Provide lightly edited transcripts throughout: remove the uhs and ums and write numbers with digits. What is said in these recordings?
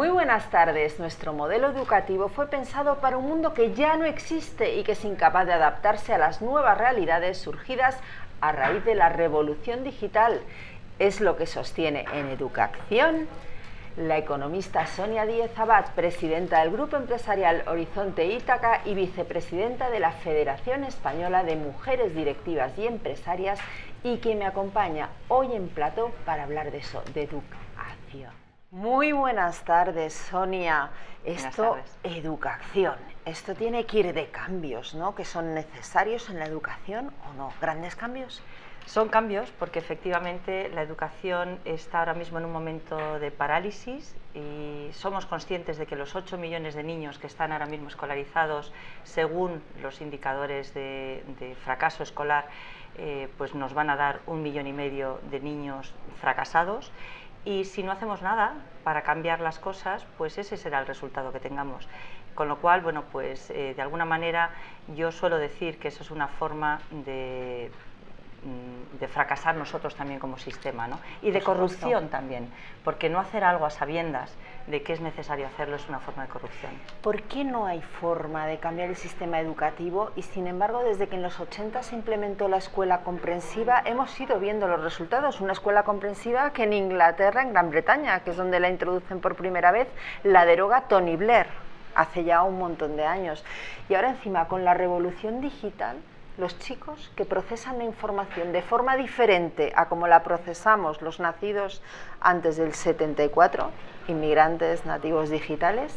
Muy buenas tardes. Nuestro modelo educativo fue pensado para un mundo que ya no existe y que es incapaz de adaptarse a las nuevas realidades surgidas a raíz de la revolución digital. Es lo que sostiene en Educacción la economista Sonia Díez Abad, presidenta del Grupo Empresarial Horizonte Ítaca y vicepresidenta de la Federación Española de Mujeres Directivas y Empresarias, y que me acompaña hoy en plató para hablar de eso, de educación. Muy buenas tardes, Sonia. Educación, esto tiene que ir de cambios, ¿no? ¿Que son necesarios en la educación o no? ¿Grandes cambios? Son cambios porque efectivamente la educación está ahora mismo en un momento de parálisis y somos conscientes de que los 8 millones de niños que están ahora mismo escolarizados, según los indicadores de fracaso escolar, pues nos van a dar 1,5 millones de niños fracasados. Y si no hacemos nada para cambiar las cosas, pues ese será el resultado que tengamos. Con lo cual, bueno, pues de alguna manera yo suelo decir que eso es una forma de fracasar nosotros también como sistema, ¿no? Y de corrupción también, porque no hacer algo a sabiendas de que es necesario hacerlo es una forma de corrupción. ¿Por qué no hay forma de cambiar el sistema educativo y sin embargo desde que en los 80 se implementó la escuela comprensiva hemos ido viendo los resultados? Una escuela comprensiva que en Inglaterra, en Gran Bretaña, que es donde la introducen por primera vez, la deroga Tony Blair hace ya un montón de años. Y ahora encima con la revolución digital, los chicos que procesan la información de forma diferente a como la procesamos los nacidos antes del 74, inmigrantes nativos digitales,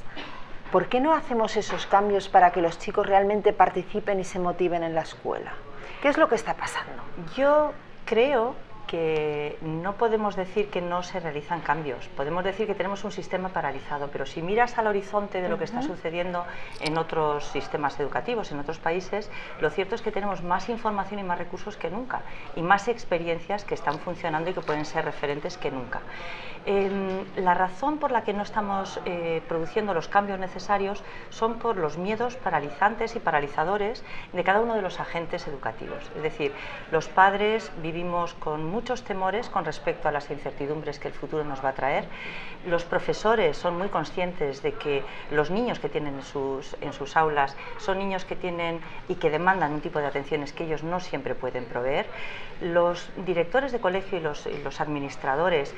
¿por qué no hacemos esos cambios para que los chicos realmente participen y se motiven en la escuela? ¿Qué es lo que está pasando? Yo creo que no podemos decir que no se realizan cambios, podemos decir que tenemos un sistema paralizado, pero si miras al horizonte de lo que está sucediendo en otros sistemas educativos, en otros países, lo cierto es que tenemos más información y más recursos que nunca, y más experiencias que están funcionando y que pueden ser referentes que nunca. La razón por la que no estamos produciendo los cambios necesarios son por los miedos paralizantes y paralizadores de cada uno de los agentes educativos. Es decir, los padres vivimos con muchos temores con respecto a las incertidumbres que el futuro nos va a traer. Los profesores son muy conscientes de que los niños que tienen en sus aulas son niños que tienen y que demandan un tipo de atenciones que ellos no siempre pueden proveer. Los directores de colegio y los administradores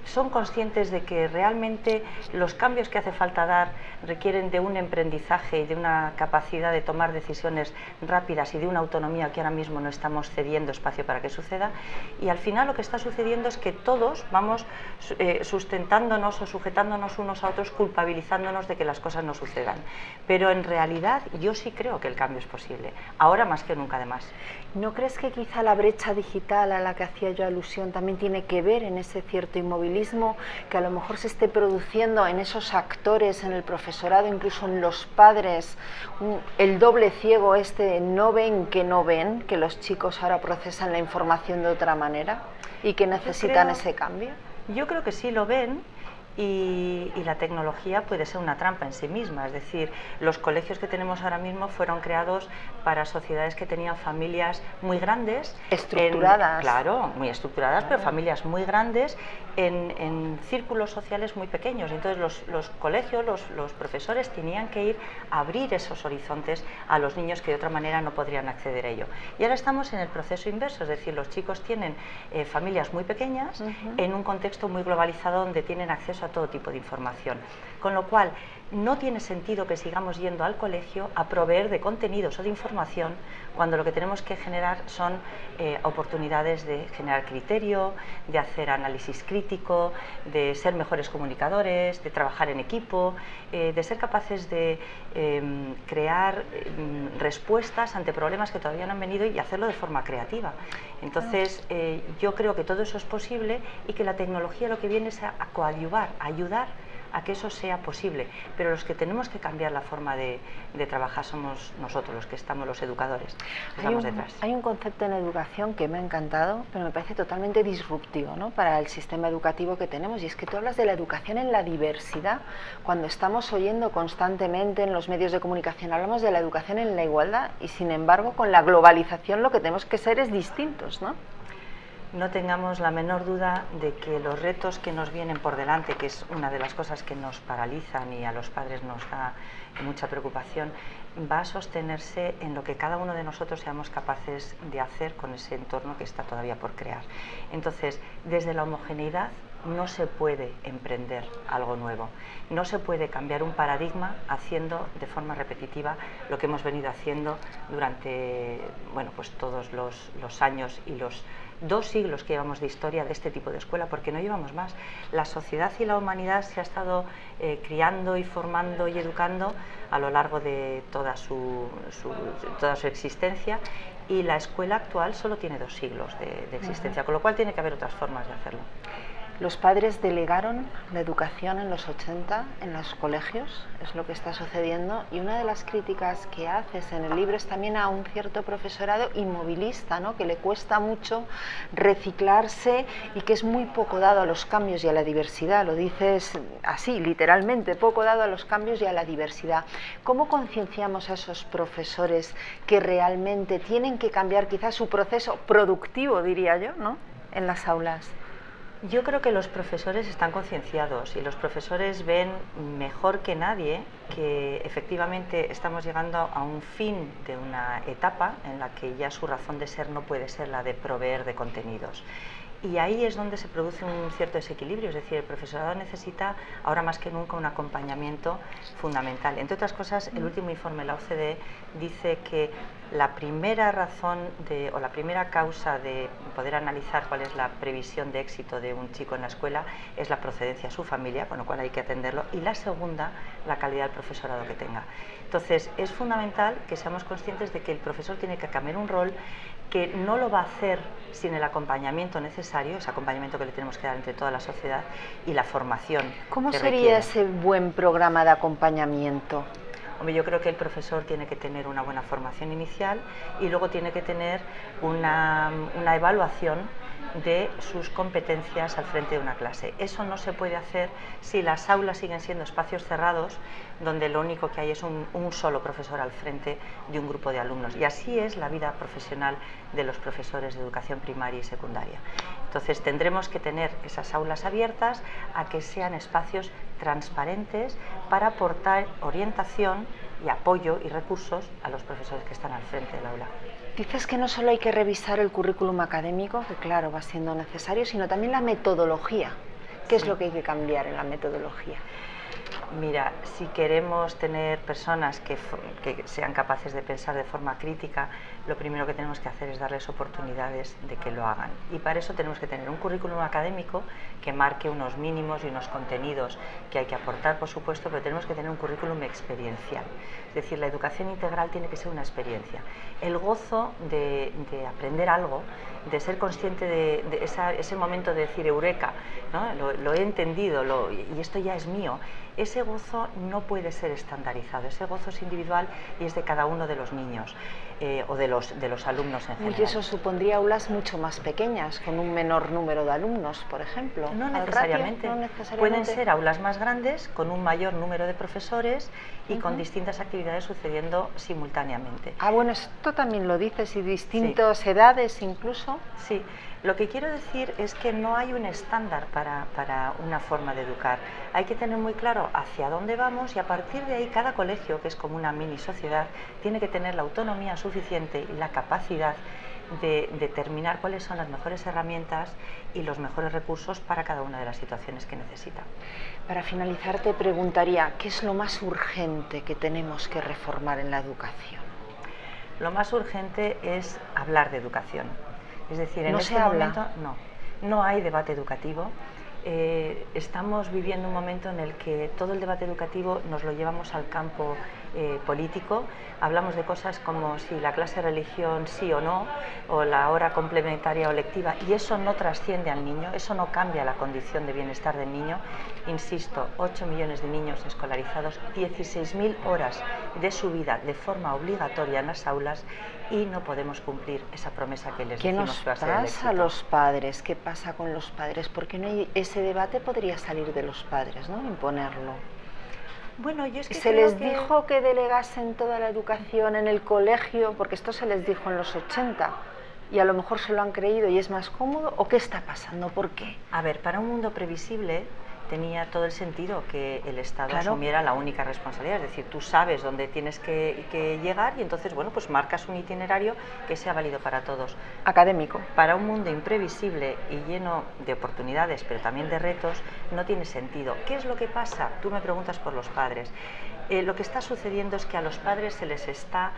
son conscientes de que realmente los cambios que hace falta dar requieren de un emprendizaje y de una capacidad de tomar decisiones rápidas y de una autonomía que ahora mismo no estamos cediendo espacio para que suceda. Y al final lo que está sucediendo es que todos vamos sustentándonos o sujetándonos unos a otros, culpabilizándonos de que las cosas no sucedan. Pero en realidad yo sí creo que el cambio es posible, ahora más que nunca además. ¿No crees que quizá la brecha digital a la que hacía yo alusión también tiene que ver en ese cierto inmovilismo que a lo mejor se esté produciendo en esos actores, en el profesorado, incluso en los padres, el doble ciego no ven, que los chicos ahora procesan la información de otra manera y que necesitan ese cambio? Yo creo que sí lo ven. Y la tecnología puede ser una trampa en sí misma, es decir, los colegios que tenemos ahora mismo fueron creados para sociedades que tenían familias muy grandes, estructuradas, claro, muy estructuradas, pero familias muy grandes en círculos sociales muy pequeños. Entonces los colegios, los profesores tenían que ir a abrir esos horizontes a los niños que de otra manera no podrían acceder a ello. Y ahora estamos en el proceso inverso, es decir, los chicos tienen familias muy pequeñas en un contexto muy globalizado donde tienen acceso a todo tipo de información, con lo cual no tiene sentido que sigamos yendo al colegio a proveer de contenidos o de información cuando lo que tenemos que generar son oportunidades de generar criterio, de hacer análisis crítico, de ser mejores comunicadores, de trabajar en equipo, de ser capaces de crear respuestas ante problemas que todavía no han venido y hacerlo de forma creativa. Entonces yo creo que todo eso es posible y que la tecnología lo que viene es a coadyuvar, a ayudar a que eso sea posible, pero los que tenemos que cambiar la forma de trabajar somos nosotros, los que estamos, los educadores, que estamos detrás. Hay un concepto en educación que me ha encantado, pero me parece totalmente disruptivo, ¿no?, para el sistema educativo que tenemos, y es que tú hablas de la educación en la diversidad, cuando estamos oyendo constantemente en los medios de comunicación, hablamos de la educación en la igualdad, y sin embargo con la globalización lo que tenemos que ser es distintos, ¿no? no tengamos la menor duda de que los retos que nos vienen por delante, que es una de las cosas que nos paralizan y a los padres nos da mucha preocupación, va a sostenerse en lo que cada uno de nosotros seamos capaces de hacer con ese entorno que está todavía por crear. Entonces, desde la homogeneidad no se puede emprender algo nuevo, no se puede cambiar un paradigma haciendo de forma repetitiva lo que hemos venido haciendo durante pues todos los años y los 2 siglos que llevamos de historia de este tipo de escuela, porque no llevamos más. La sociedad y la humanidad se ha estado criando y formando y educando a lo largo de toda su existencia, y la escuela actual solo tiene 2 siglos de existencia, con lo cual tiene que haber otras formas de hacerlo. Los padres delegaron la educación en los 80 en los colegios, es lo que está sucediendo, y una de las críticas que haces en el libro es también a un cierto profesorado inmovilista, ¿no?, que le cuesta mucho reciclarse y que es muy poco dado a los cambios y a la diversidad. Lo dices así, literalmente, poco dado a los cambios y a la diversidad. ¿Cómo concienciamos a esos profesores que realmente tienen que cambiar quizás su proceso productivo, diría yo, ¿no?, en las aulas? Yo creo que los profesores están concienciados y los profesores ven mejor que nadie que efectivamente estamos llegando a un fin de una etapa en la que ya su razón de ser no puede ser la de proveer de contenidos. Y ahí es donde se produce un cierto desequilibrio, es decir, el profesorado necesita ahora más que nunca un acompañamiento fundamental. Entre otras cosas, el último informe de la OCDE dice que la primera razón o la primera causa de poder analizar cuál es la previsión de éxito de un chico en la escuela es la procedencia de su familia, con lo cual hay que atenderlo, y la segunda, la calidad del profesorado que tenga. Entonces, es fundamental que seamos conscientes de que el profesor tiene que cambiar un rol que no lo va a hacer sin el acompañamiento necesario, ese acompañamiento que le tenemos que dar entre toda la sociedad, y la formación. ¿Cómo sería ese buen programa de acompañamiento? Hombre, yo creo que el profesor tiene que tener una buena formación inicial y luego tiene que tener una evaluación de sus competencias al frente de una clase. Eso no se puede hacer si las aulas siguen siendo espacios cerrados donde lo único que hay es un solo profesor al frente de un grupo de alumnos. Y así es la vida profesional de los profesores de educación primaria y secundaria. Entonces tendremos que tener esas aulas abiertas a que sean espacios transparentes para aportar orientación y apoyo y recursos a los profesores que están al frente del aula. Dices que no solo hay que revisar el currículum académico, que claro, va siendo necesario, sino también la metodología. ¿Qué es lo que hay que cambiar en la metodología? Mira, si queremos tener personas que sean capaces de pensar de forma crítica, lo primero que tenemos que hacer es darles oportunidades de que lo hagan. Y para eso tenemos que tener un currículum académico que marque unos mínimos y unos contenidos que hay que aportar, por supuesto, pero tenemos que tener un currículum experiencial. Es decir, la educación integral tiene que ser una experiencia. El gozo de aprender algo, de ser consciente de ese momento de decir eureka, ¿no? Lo he entendido y esto ya es mío. Ese gozo no puede ser estandarizado, ese gozo es individual y es de cada uno de los niños o de los alumnos en general. Y eso supondría aulas mucho más pequeñas, con un menor número de alumnos, por ejemplo. No necesariamente. Pueden ser aulas más grandes, con un mayor número de profesores y con distintas actividades sucediendo simultáneamente. Ah, bueno, esto también lo dices, y distintas edades incluso. Sí. Lo que quiero decir es que no hay un estándar para una forma de educar. Hay que tener muy claro hacia dónde vamos y a partir de ahí cada colegio, que es como una mini sociedad, tiene que tener la autonomía suficiente y la capacidad de determinar cuáles son las mejores herramientas y los mejores recursos para cada una de las situaciones que necesita. Para finalizar te preguntaría, ¿qué es lo más urgente que tenemos que reformar en la educación? Lo más urgente es hablar de educación. Es decir, en ¿No este se habla? momento no hay debate educativo. Estamos viviendo un momento en el que todo el debate educativo nos lo llevamos al campo político. Hablamos de cosas como si la clase de religión sí o no, o la hora complementaria o lectiva, y eso no trasciende al niño, eso no cambia la condición de bienestar del niño. Insisto, 8 millones de niños escolarizados, 16.000 horas de su vida de forma obligatoria en las aulas, y no podemos cumplir esa promesa que les decimos que va a ser el éxito. ¿Qué nos pasa a los padres? ¿Qué pasa con los padres? Porque no hay, ese debate podría salir de los padres, ¿no? Imponerlo. Bueno, yo es que se les dijo que delegasen toda la educación en el colegio, porque esto se les dijo en los 80. y a lo mejor se lo han creído y es más cómodo, ¿o qué está pasando? ¿Por qué? A ver, para un mundo previsible tenía todo el sentido que el Estado Claro. asumiera la única responsabilidad, es decir, tú sabes dónde tienes que llegar y entonces, bueno, pues marcas un itinerario que sea válido para todos. Académico. Para un mundo imprevisible y lleno de oportunidades, pero también de retos, no tiene sentido. ¿Qué es lo que pasa? Tú me preguntas por los padres. Lo que está sucediendo es que a los padres se les está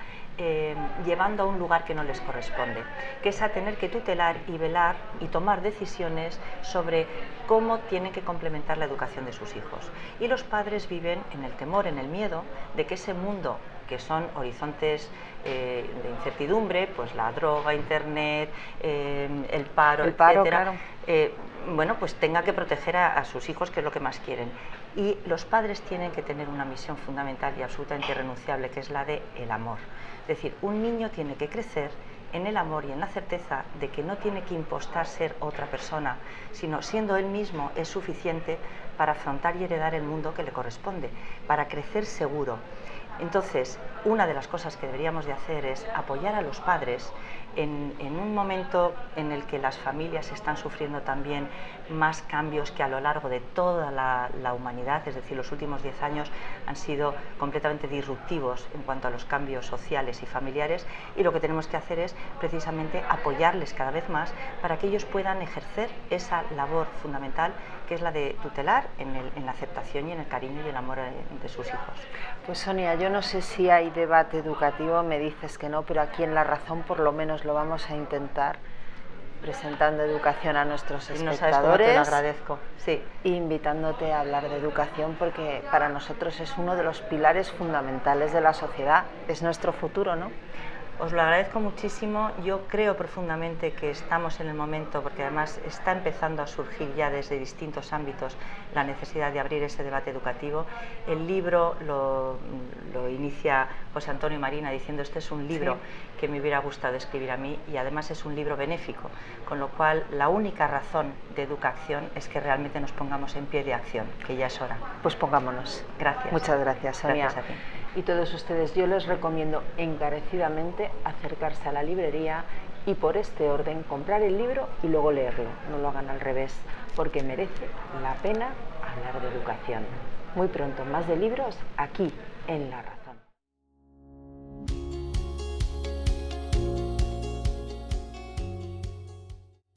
llevando a un lugar que no les corresponde, que es a tener que tutelar y velar y tomar decisiones sobre cómo tienen que complementar la educación de sus hijos. Y los padres viven en el temor, en el miedo de que ese mundo, que son horizontes de incertidumbre, pues la droga, internet, el paro, etcétera, claro. bueno, pues tenga que proteger a sus hijos, que es lo que más quieren. Y los padres tienen que tener una misión fundamental y absolutamente irrenunciable, que es la de el amor. Es decir, un niño tiene que crecer en el amor y en la certeza de que no tiene que impostar ser otra persona, sino siendo él mismo es suficiente para afrontar y heredar el mundo que le corresponde, para crecer seguro. Entonces, una de las cosas que deberíamos de hacer es apoyar a los padres en un momento en el que las familias están sufriendo también más cambios que a lo largo de toda la humanidad, es decir, los últimos 10 años han sido completamente disruptivos en cuanto a los cambios sociales y familiares, y lo que tenemos que hacer es precisamente apoyarles cada vez más para que ellos puedan ejercer esa labor fundamental que es la de tutelar en la aceptación y en el cariño y el amor de sus hijos. Pues Sonia, yo no sé si hay debate educativo, me dices que no, pero aquí en La Razón por lo menos lo vamos a intentar, presentando educación a nuestros espectadores. Y no sabes cómo te lo agradezco. Sí. Invitándote a hablar de educación, porque para nosotros es uno de los pilares fundamentales de la sociedad, es nuestro futuro, ¿no? Os lo agradezco muchísimo. Yo creo profundamente que estamos en el momento, porque además está empezando a surgir ya desde distintos ámbitos la necesidad de abrir ese debate educativo. El libro lo inicia José Antonio Marina diciendo: este es un libro que me hubiera gustado escribir a mí, y además es un libro benéfico, con lo cual la única razón de Educaacción es que realmente nos pongamos en pie de acción, que ya es hora. Pues pongámonos. Gracias. Muchas gracias, Sonia. Gracias a ti. Y todos ustedes, yo les recomiendo encarecidamente acercarse a la librería y por este orden comprar el libro y luego leerlo. No lo hagan al revés, porque merece la pena hablar de educación. Muy pronto, más de libros aquí en La Razón.